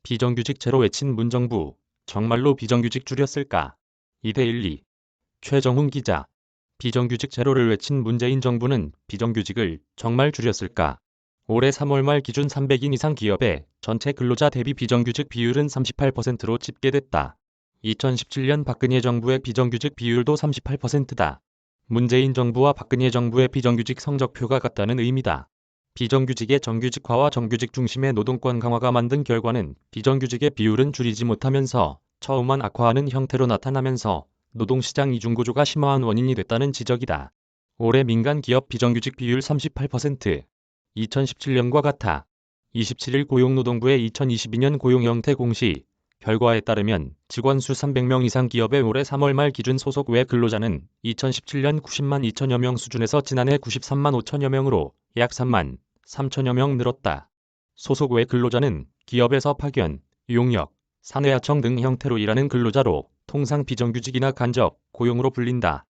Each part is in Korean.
비정규직 제로 외친 문정부, 정말로 비정규직 줄였을까? 이데일리 최정훈 기자. 비정규직 제로를 외친 문재인 정부는 비정규직을 정말 줄였을까? 올해 3월 말 기준 300인 이상 기업의 전체 근로자 대비 비정규직 비율은 38%로 집계됐다. 2017년 박근혜 정부의 비정규직 비율도 38%다. 문재인 정부와 박근혜 정부의 비정규직 성적표가 같다는 의미다. 비정규직의 정규직화와 정규직 중심의 노동권 강화가 만든 결과는 비정규직의 비율은 줄이지 못하면서 처우만 악화하는 형태로 나타나면서 노동시장 이중구조가 심화한 원인이 됐다는 지적이다. 올해 민간 기업 비정규직 비율 38%. 2017년과 같아. 27일 고용노동부의 2022년 고용형태 공시 결과에 따르면 직원 수 300명 이상 기업의 올해 3월 말 기준 소속 외 근로자는 2017년 90만 2천여 명 수준에서 지난해 93만 5천여 명으로 약 3만 3천여 명 늘었다. 소속 외 근로자는 기업에서 파견, 용역, 사내하청 등 형태로 일하는 근로자로 통상 비정규직이나 간접 고용으로 불린다.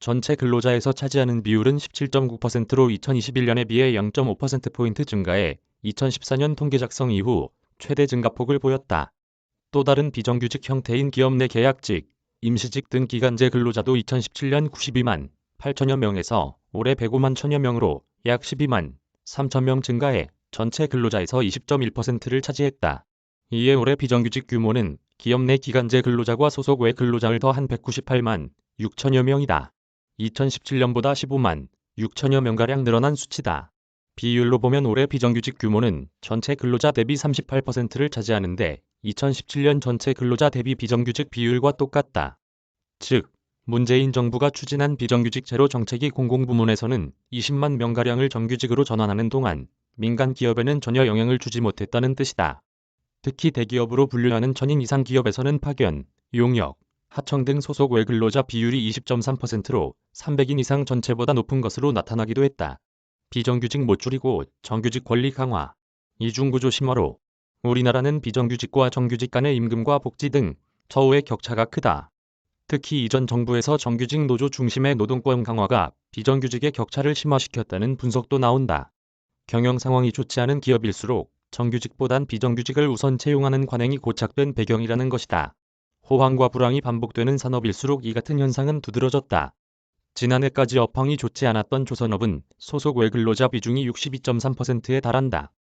전체 근로자에서 차지하는 비율은 17.9%로 2021년에 비해 0.5%포인트 증가해 2014년 통계 작성 이후 최대 증가폭을 보였다. 또 다른 비정규직 형태인 기업 내 계약직, 임시직 등 기간제 근로자도 2017년 92만 8천여 명에서 올해 105만 천여 명으로 약 12만 3천 명 증가해 전체 근로자에서 20.1%를 차지했다. 이에 올해 비정규직 규모는 기업 내 기간제 근로자와 소속 외 근로자를 더한 198만 6천여 명이다. 2017년보다 15만 6천여 명가량 늘어난 수치다. 비율로 보면 올해 비정규직 규모는 전체 근로자 대비 38%를 차지하는데 2017년 전체 근로자 대비 비정규직 비율과 똑같다. 즉, 문재인 정부가 추진한 비정규직 제로 정책이 공공부문에서는 20만 명가량을 정규직으로 전환하는 동안 민간 기업에는 전혀 영향을 주지 못했다는 뜻이다. 특히 대기업으로 분류하는 1000인 이상 기업에서는 파견, 용역, 하청 등 소속 외 근로자 비율이 20.3%로 300인 이상 전체보다 높은 것으로 나타나기도 했다. 비정규직 못 줄이고 정규직 권리 강화, 이중구조 심화로 우리나라는 비정규직과 정규직 간의 임금과 복지 등 처우의 격차가 크다. 특히 이전 정부에서 정규직 노조 중심의 노동권 강화가 비정규직의 격차를 심화시켰다는 분석도 나온다. 경영 상황이 좋지 않은 기업일수록 정규직보단 비정규직을 우선 채용하는 관행이 고착된 배경이라는 것이다. 호황과 불황이 반복되는 산업일수록 이 같은 현상은 두드러졌다. 지난해까지 업황이 좋지 않았던 조선업은 소속 외 근로자 비중이 62.3%에 달한다.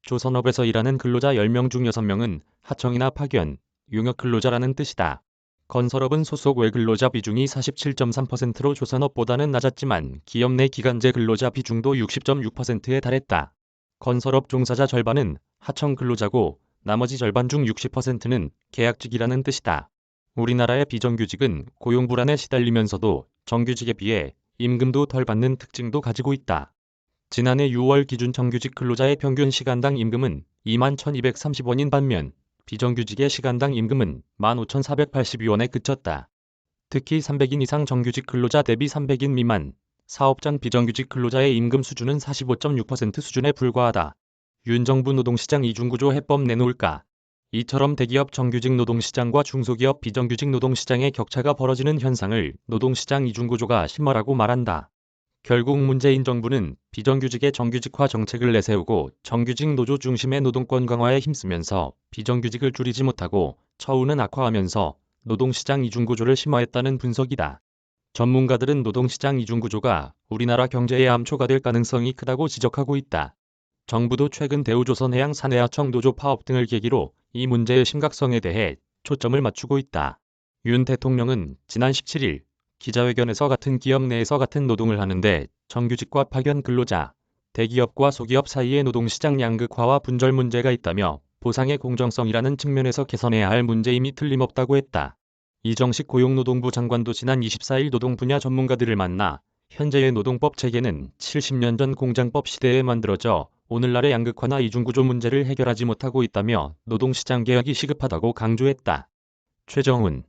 조선업에서 일하는 근로자 10명 중 6명은 하청이나 파견, 용역 근로자라는 뜻이다. 건설업은 소속 외 근로자 비중이 47.3%로 조선업보다는 낮았지만 기업 내 기간제 근로자 비중도 60.6%에 달했다. 건설업 종사자 절반은 하청 근로자고 나머지 절반 중 60%는 계약직이라는 뜻이다. 우리나라의 비정규직은 고용 불안에 시달리면서도 정규직에 비해 임금도 덜 받는 특징도 가지고 있다. 지난해 6월 기준 정규직 근로자의 평균 시간당 임금은 21,230원인 반면 비정규직의 시간당 임금은 15,482원에 그쳤다. 특히 300인 이상 정규직 근로자 대비 300인 미만 사업장 비정규직 근로자의 임금 수준은 45.6% 수준에 불과하다. 윤 정부 노동시장 이중구조 해법 내놓을까? 이처럼 대기업 정규직 노동시장과 중소기업 비정규직 노동시장의 격차가 벌어지는 현상을 노동시장 이중구조가 심화라고 말한다. 결국 문재인 정부는 비정규직의 정규직화 정책을 내세우고 정규직 노조 중심의 노동권 강화에 힘쓰면서 비정규직을 줄이지 못하고 처우는 악화하면서 노동시장 이중구조를 심화했다는 분석이다. 전문가들은 노동시장 이중구조가 우리나라 경제의 암초가 될 가능성이 크다고 지적하고 있다. 정부도 최근 대우조선해양 사내하청 노조 파업 등을 계기로 이 문제의 심각성에 대해 초점을 맞추고 있다. 윤 대통령은 지난 17일 기자회견에서 같은 기업 내에서 같은 노동을 하는데 정규직과 파견 근로자, 대기업과 소기업 사이의 노동시장 양극화와 분절 문제가 있다며 보상의 공정성이라는 측면에서 개선해야 할 문제임이 틀림없다고 했다. 이정식 고용노동부 장관도 지난 24일 노동 분야 전문가들을 만나 현재의 노동법 체계는 70년 전 공장법 시대에 만들어져 오늘날의 양극화나 이중구조 문제를 해결하지 못하고 있다며 노동시장 개혁이 시급하다고 강조했다. 최정훈